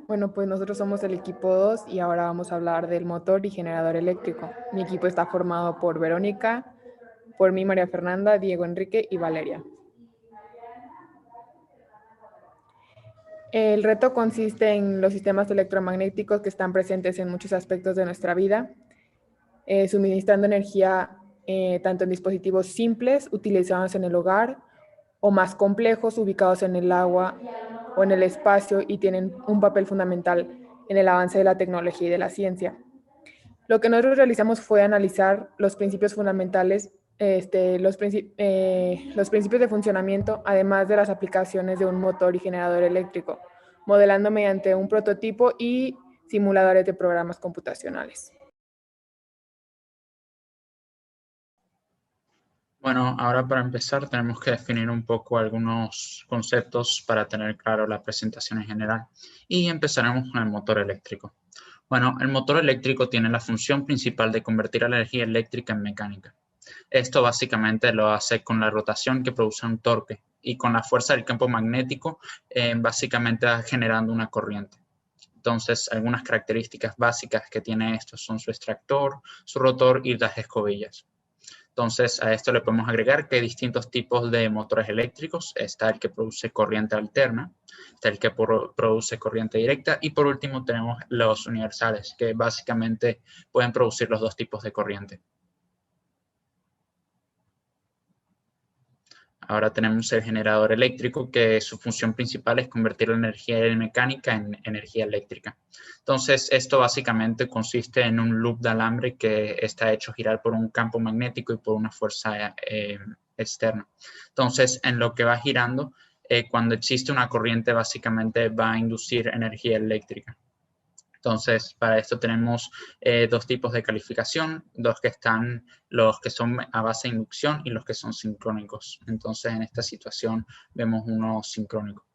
Bueno, pues nosotros somos el equipo 2 y ahora vamos a hablar del motor y generador eléctrico. Mi equipo está formado por Verónica, por mí María Fernanda, Diego Enrique y Valeria. El reto consiste en los sistemas electromagnéticos que están presentes en muchos aspectos de nuestra vida, suministrando energía tanto en dispositivos simples utilizados en el hogar o más complejos ubicados en el agua o en el espacio y tienen un papel fundamental en el avance de la tecnología y de la ciencia. Lo que nosotros realizamos fue analizar los principios fundamentales, los principios de funcionamiento, además de las aplicaciones de un motor y generador eléctrico, modelando mediante un prototipo y simuladores de programas computacionales. Bueno, ahora para empezar tenemos que definir un poco algunos conceptos para tener claro la presentación en general y empezaremos con el motor eléctrico. Bueno, el motor eléctrico tiene la función principal de convertir la energía eléctrica en mecánica. Esto básicamente lo hace con la rotación que produce un torque y con la fuerza del campo magnético básicamente va generando una corriente. Entonces, algunas características básicas que tiene esto son su extractor, su rotor y las escobillas. Entonces, a esto le podemos agregar que hay distintos tipos de motores eléctricos. Está el que produce corriente alterna, está el que produce corriente directa y por último tenemos los universales, que básicamente pueden producir los dos tipos de corriente. Ahora tenemos el generador eléctrico, que su función principal es convertir la energía mecánica en energía eléctrica. Entonces, esto básicamente consiste en un loop de alambre que está hecho girar por un campo magnético y por una fuerza externa. Entonces, en lo que va girando, cuando existe una corriente, básicamente va a inducir energía eléctrica. Entonces, para esto tenemos dos tipos de calificación, los que son a base de inducción y los que son sincrónicos. Entonces, en esta situación vemos uno sincrónico.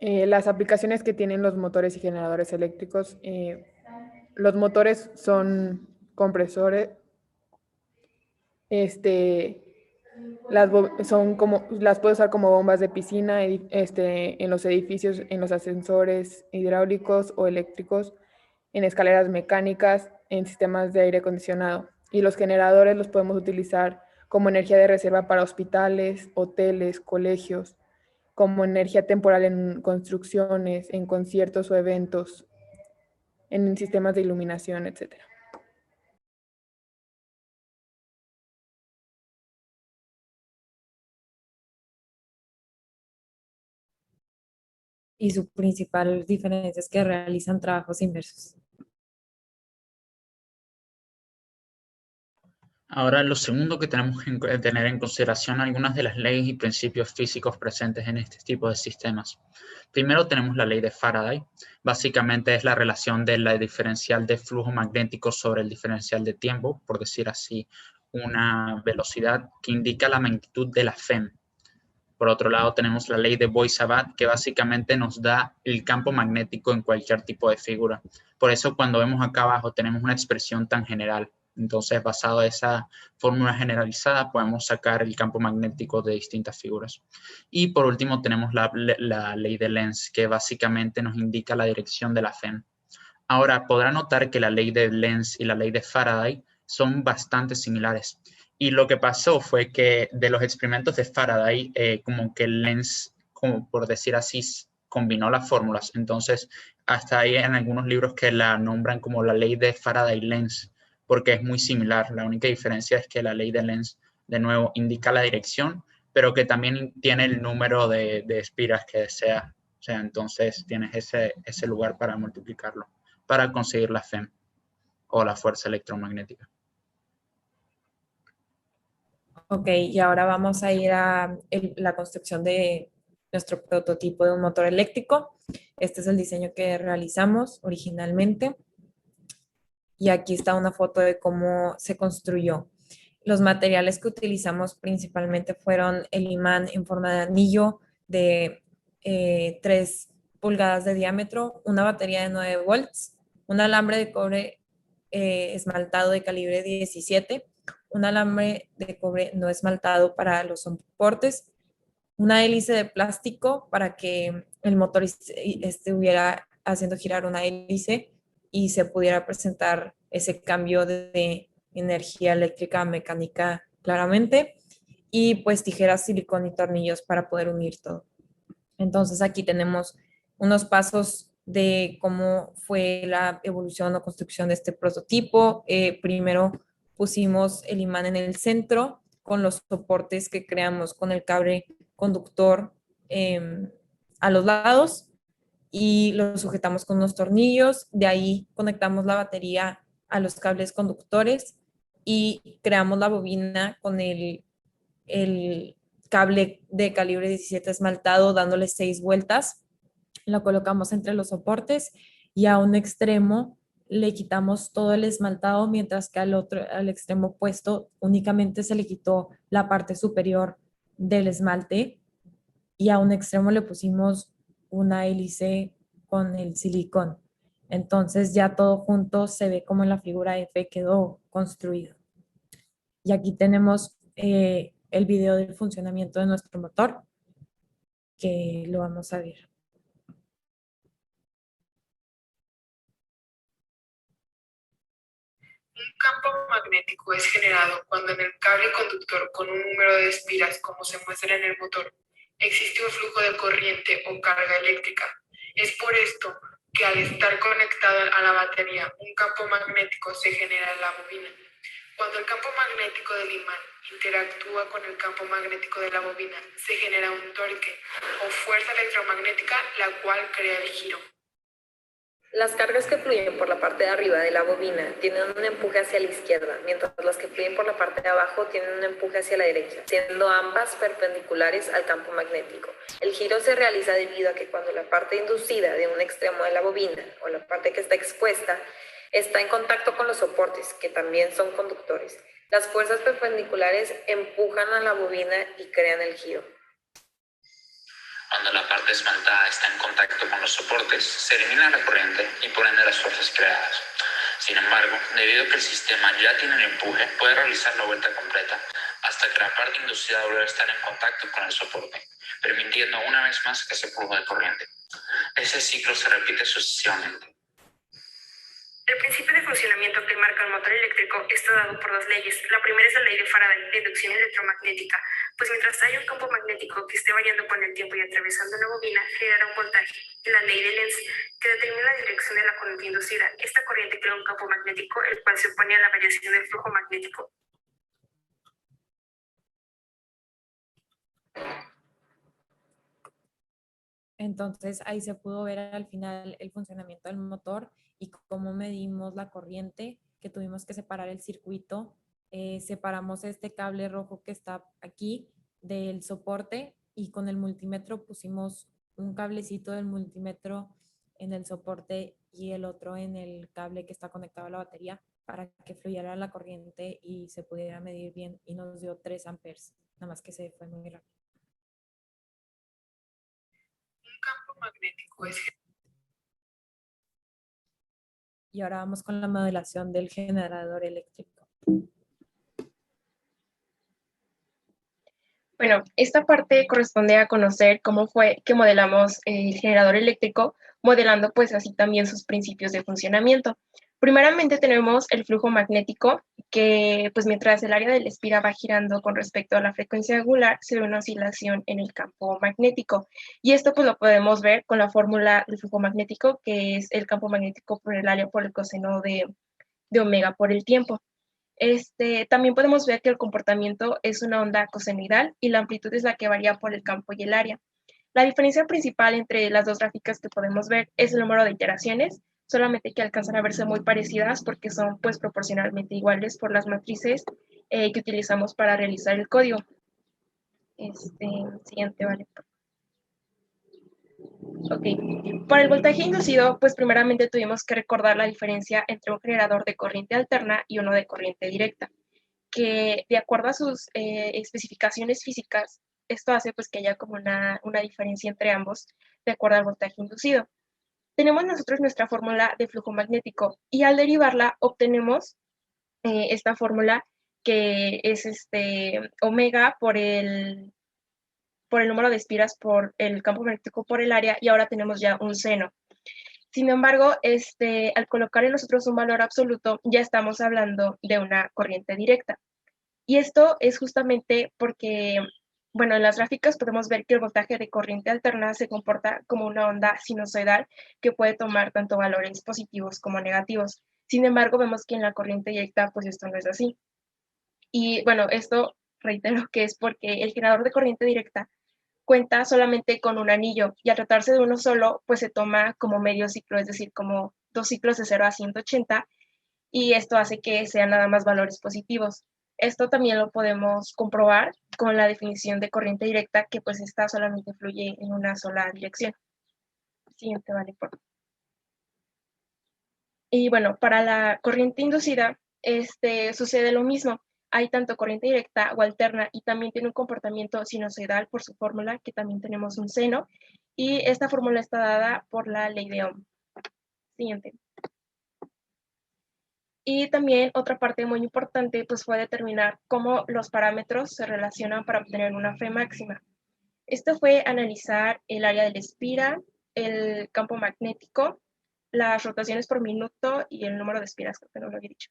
Las aplicaciones que tienen los motores y generadores eléctricos, los motores son compresores, este, las puedo usar como bombas de piscina en los edificios, en los ascensores hidráulicos o eléctricos, en escaleras mecánicas, en sistemas de aire acondicionado. Y los generadores los podemos utilizar como energía de reserva para hospitales, hoteles, colegios, como energía temporal en construcciones, en conciertos o eventos, en sistemas de iluminación, etcétera. Y su principal diferencia es que realizan trabajos inversos. Ahora, lo segundo que tenemos que tener en consideración algunas de las leyes y principios físicos presentes en este tipo de sistemas. Primero tenemos la ley de Faraday. Básicamente es la relación de la diferencial de flujo magnético sobre el diferencial de tiempo, por decir así, una velocidad que indica la magnitud de la FEM. Por otro lado, tenemos la ley de Bois-Sabat, que básicamente nos da el campo magnético en cualquier tipo de figura. Por eso, cuando vemos acá abajo, tenemos una expresión tan general. Entonces, basado en esa fórmula generalizada, podemos sacar el campo magnético de distintas figuras. Y por último, tenemos la ley de Lenz, que básicamente nos indica la dirección de la FEM. Ahora, podrá notar que la ley de Lenz y la ley de Faraday son bastante similares. Y lo que pasó fue que de los experimentos de Faraday, como que Lenz, como por decir así, combinó las fórmulas. Entonces, hasta hay en algunos libros que la nombran como la ley de Faraday-Lenz, porque es muy similar. La única diferencia es que la ley de Lenz, de nuevo, indica la dirección, pero que también tiene el número de espiras que desea. O sea, entonces tienes ese lugar para multiplicarlo, para conseguir la FEM o la fuerza electromagnética. Ok, y ahora vamos a ir a la construcción de nuestro prototipo de un motor eléctrico. Este es el diseño que realizamos originalmente. Y aquí está una foto de cómo se construyó. Los materiales que utilizamos principalmente fueron el imán en forma de anillo de 3 pulgadas de diámetro, una batería de 9 volts, un alambre de cobre esmaltado de calibre 17, un alambre de cobre no esmaltado para los soportes, una hélice de plástico para que el motor estuviera haciendo girar una hélice y se pudiera presentar ese cambio de energía eléctrica a mecánica claramente, y pues tijeras, silicón y tornillos para poder unir todo. Entonces aquí tenemos unos pasos de cómo fue la evolución o construcción de este prototipo. Primero pusimos el imán en el centro con los soportes que creamos con el cable conductor a los lados y lo sujetamos con unos tornillos. De ahí conectamos la batería a los cables conductores y creamos la bobina con el cable de calibre 17 esmaltado dándole 6 vueltas. Lo colocamos entre los soportes y a un extremo le quitamos todo el esmaltado, mientras que al extremo opuesto únicamente se le quitó la parte superior del esmalte y a un extremo le pusimos una hélice con el silicón. Entonces ya todo junto se ve como en la figura F quedó construido. Y aquí tenemos el video del funcionamiento de nuestro motor, que lo vamos a ver. Un campo magnético es generado cuando en el cable conductor con un número de espiras, como se muestra en el motor, existe un flujo de corriente o carga eléctrica. Es por esto que al estar conectado a la batería, un campo magnético se genera en la bobina. Cuando el campo magnético del imán interactúa con el campo magnético de la bobina, se genera un torque o fuerza electromagnética, la cual crea el giro. Las cargas que fluyen por la parte de arriba de la bobina tienen un empuje hacia la izquierda, mientras las que fluyen por la parte de abajo tienen un empuje hacia la derecha, siendo ambas perpendiculares al campo magnético. El giro se realiza debido a que cuando la parte inducida de un extremo de la bobina, o la parte que está expuesta, está en contacto con los soportes, que también son conductores, las fuerzas perpendiculares empujan a la bobina y crean el giro. Cuando la parte esmaltada está en contacto con los soportes, se elimina la corriente y por ende las fuerzas creadas. Sin embargo, debido a que el sistema ya tiene el empuje, puede realizar la vuelta completa hasta que la parte inducida vuelva a estar en contacto con el soporte, permitiendo una vez más ese flujo de corriente. Ese ciclo se repite sucesivamente. El principio de funcionamiento que marca el motor eléctrico está dado por dos leyes. La primera es la ley de Faraday, de inducción electromagnética, pues mientras haya un campo magnético que esté variando con el tiempo y atravesando una bobina, generará un voltaje. Y la ley de Lenz, que determina la dirección de la corriente inducida. Esta corriente crea un campo magnético, el cual se opone a la variación del flujo magnético. Entonces ahí se pudo ver al final el funcionamiento del motor y cómo medimos la corriente, que tuvimos que separar el circuito. Separamos este cable rojo que está aquí del soporte y con el multímetro pusimos un cablecito del multímetro en el soporte y el otro en el cable que está conectado a la batería para que fluyera la corriente y se pudiera medir bien, y nos dio 3 amperes, nada más que se fue muy rápido. Un campo magnético es Y ahora vamos con la modelación del generador eléctrico. Bueno, esta parte corresponde a conocer cómo fue que modelamos el generador eléctrico, modelando pues así también sus principios de funcionamiento. Primeramente tenemos el flujo magnético, que pues mientras el área de la espira va girando con respecto a la frecuencia angular, se ve una oscilación en el campo magnético. Y esto pues lo podemos ver con la fórmula del flujo magnético, que es el campo magnético por el área por el coseno de omega por el tiempo. También podemos ver que el comportamiento es una onda cosenoidal y la amplitud es la que varía por el campo y el área. La diferencia principal entre las dos gráficas que podemos ver es el número de iteraciones, solamente que alcanzan a verse muy parecidas porque son pues proporcionalmente iguales por las matrices que utilizamos para realizar el código. Siguiente, vale. Ok, para el voltaje inducido, pues primeramente tuvimos que recordar la diferencia entre un generador de corriente alterna y uno de corriente directa, que de acuerdo a sus especificaciones físicas, esto hace pues que haya como una diferencia entre ambos de acuerdo al voltaje inducido. tenemos nosotros nuestra fórmula de flujo magnético y al derivarla obtenemos esta fórmula que es omega por el número de espiras por el campo magnético por el área, y ahora tenemos ya un seno. Sin embargo, al colocar en nosotros un valor absoluto, ya estamos hablando de una corriente directa. Y esto es justamente porque, bueno, en las gráficas podemos ver que el voltaje de corriente alterna se comporta como una onda sinusoidal que puede tomar tanto valores positivos como negativos. Sin embargo, vemos que en la corriente directa, pues esto no es así. Y bueno, esto reitero que es porque el generador de corriente directa cuenta solamente con un anillo, y al tratarse de uno solo, pues se toma como medio ciclo, es decir, como 2 ciclos de 0 a 180, y esto hace que sean nada más valores positivos. Esto también lo podemos comprobar con la definición de corriente directa, que pues esta solamente fluye en una sola dirección. Siguiente, vale, por favor. Y bueno, para la corriente inducida, sucede lo mismo. Hay tanto corriente directa o alterna, y también tiene un comportamiento sinusoidal por su fórmula, que también tenemos un seno, y esta fórmula está dada por la ley de Ohm. Siguiente. Y también otra parte muy importante pues fue determinar cómo los parámetros se relacionan para obtener una fe máxima. Esto fue analizar el área de la espira, el campo magnético, las rotaciones por minuto y el número de espiras, creo que no lo había dicho.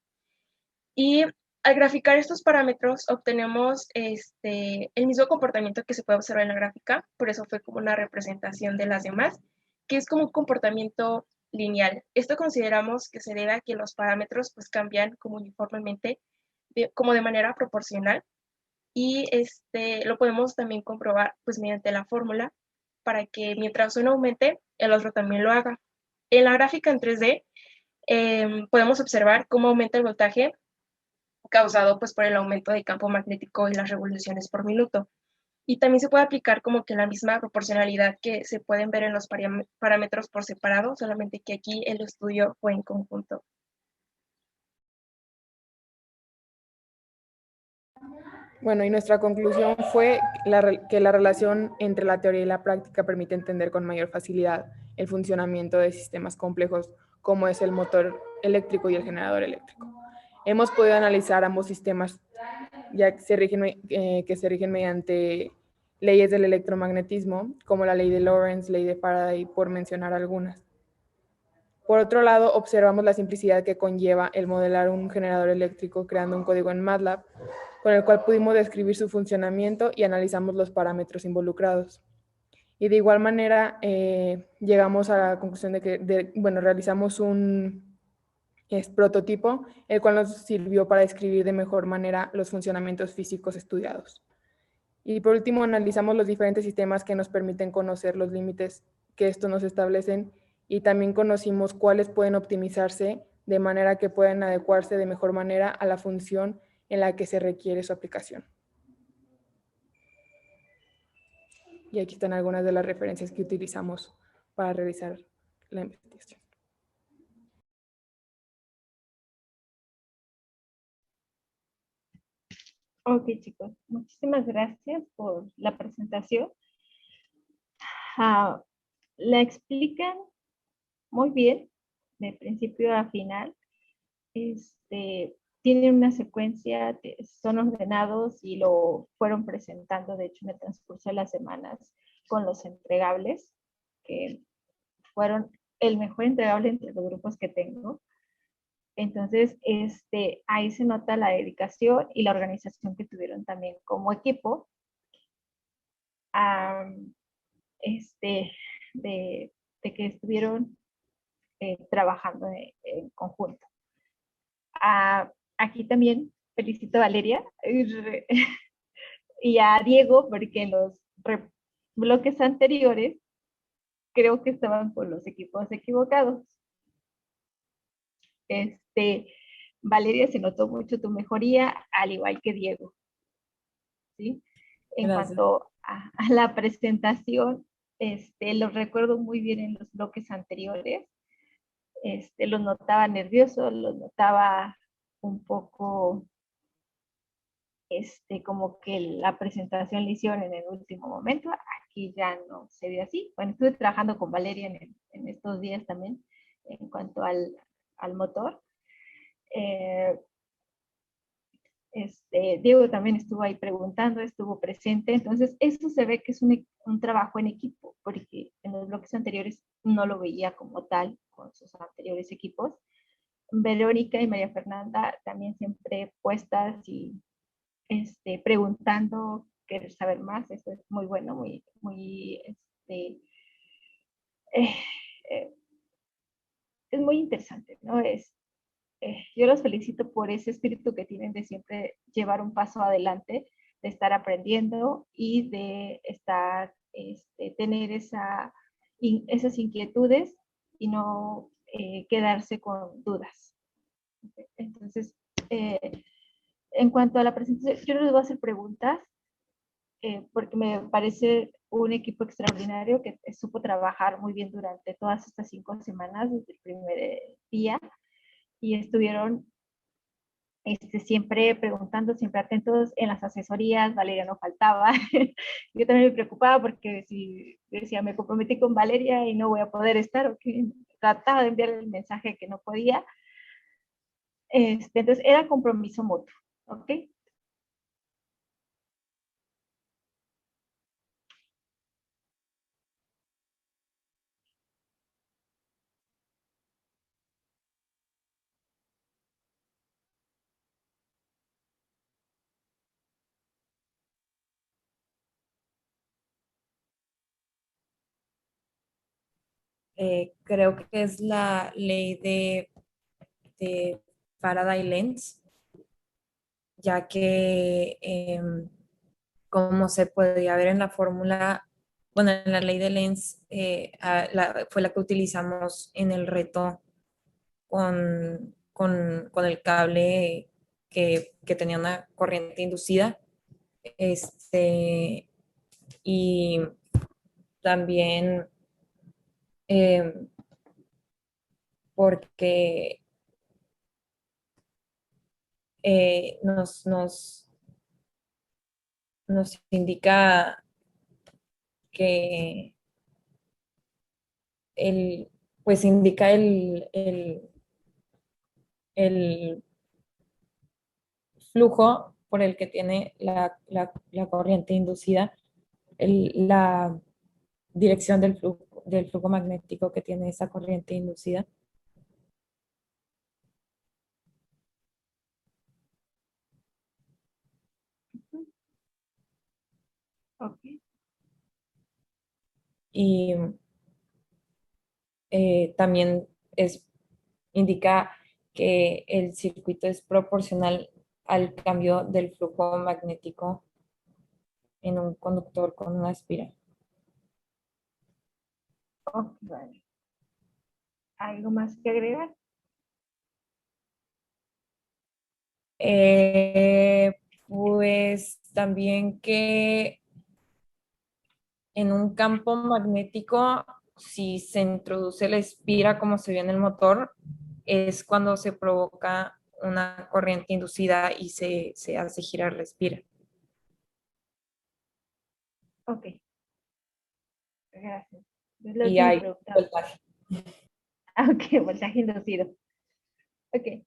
Y al graficar estos parámetros obtenemos el mismo comportamiento que se puede observar en la gráfica, por eso fue como una representación de las demás, que es como un comportamiento lineal. Esto consideramos que se debe a que los parámetros pues cambian como uniformemente, como de manera proporcional, y lo podemos también comprobar pues mediante la fórmula, para que mientras uno aumente, el otro también lo haga. En la gráfica en 3D podemos observar cómo aumenta el voltaje causado pues por el aumento del campo magnético y las revoluciones por minuto. Y también se puede aplicar como que la misma proporcionalidad que se pueden ver en los parámetros por separado, solamente que aquí el estudio fue en conjunto. Bueno, y nuestra conclusión fue que la relación entre la teoría y la práctica permite entender con mayor facilidad el funcionamiento de sistemas complejos como es el motor eléctrico y el generador eléctrico. Hemos podido analizar ambos sistemas ya que se rigen mediante leyes del electromagnetismo, como la ley de Lorentz, ley de Faraday, por mencionar algunas. Por otro lado, observamos la simplicidad que conlleva el modelar un generador eléctrico creando un código en MATLAB, con el cual pudimos describir su funcionamiento y analizamos los parámetros involucrados. Y de igual manera, llegamos a la conclusión de que, realizamos un prototipo, el cual nos sirvió para describir de mejor manera los funcionamientos físicos estudiados. Y por último, analizamos los diferentes sistemas que nos permiten conocer los límites que estos nos establecen, y también conocimos cuáles pueden optimizarse de manera que puedan adecuarse de mejor manera a la función en la que se requiere su aplicación. Y aquí están algunas de las referencias que utilizamos para realizar la investigación. Ok, chicos, muchísimas gracias por la presentación. La explican muy bien, de principio a final. Tienen una secuencia, son ordenados y lo fueron presentando, de hecho, en el transcurso de las semanas con los entregables, que fueron el mejor entregable entre los grupos que tengo. Entonces, ahí se nota la dedicación y la organización que tuvieron también como equipo, de que estuvieron trabajando en conjunto. Aquí también felicito a Valeria y a Diego, porque en los bloques anteriores creo que estaban con los equipos equivocados. Valeria, se notó mucho tu mejoría, al igual que Diego. ¿Sí? En Gracias. cuanto a la presentación, los recuerdo muy bien en los bloques anteriores. Los notaba nerviosos, los notaba un poco, como que la presentación la hicieron en el último momento. aquí ya no se ve así. Bueno, estuve trabajando con Valeria en estos días también en cuanto al motor. Diego también estuvo ahí preguntando, estuvo presente, entonces eso se ve que es un trabajo en equipo, porque en los bloques anteriores no lo veía como tal con sus anteriores equipos. Verónica y María Fernanda también siempre puestas y preguntando, querer saber más, eso es muy bueno, eh, eh, es muy interesante, ¿no? Yo los felicito por ese espíritu que tienen de siempre llevar un paso adelante, de estar aprendiendo y de estar, tener esas inquietudes y no quedarse con dudas. Entonces, en cuanto a la presentación, yo no les voy a hacer preguntas porque me parece un equipo extraordinario que supo trabajar muy bien durante todas estas 5 semanas, desde el primer día, y estuvieron siempre preguntando, siempre atentos en las asesorías. Valeria no faltaba. Yo también me preocupaba porque si decía, me comprometí con Valeria y no voy a poder estar, o que trataba de enviarle el mensaje que no podía. Entonces era compromiso mutuo, ¿ok? Creo que es la ley de Faraday-Lenz, ya que como se podía ver en la fórmula, bueno, en la ley de Lenz fue la que utilizamos en el reto con el cable que tenía una corriente inducida. Y también porque nos indica que pues indica el flujo por el que tiene la corriente inducida, la dirección del flujo magnético que tiene esa corriente inducida. Ok. Y también indica que el circuito es proporcional al cambio del flujo magnético en un conductor con una espiral. Ok, vale. ¿Algo más que agregar? Pues también que en un campo magnético, si se introduce la espira como se ve en el motor, es cuando se provoca una corriente inducida y se hace girar la espira. Ok. Gracias. Es lo Y que me hay preguntaba. voltaje. Ok, voltaje inducido. Ok.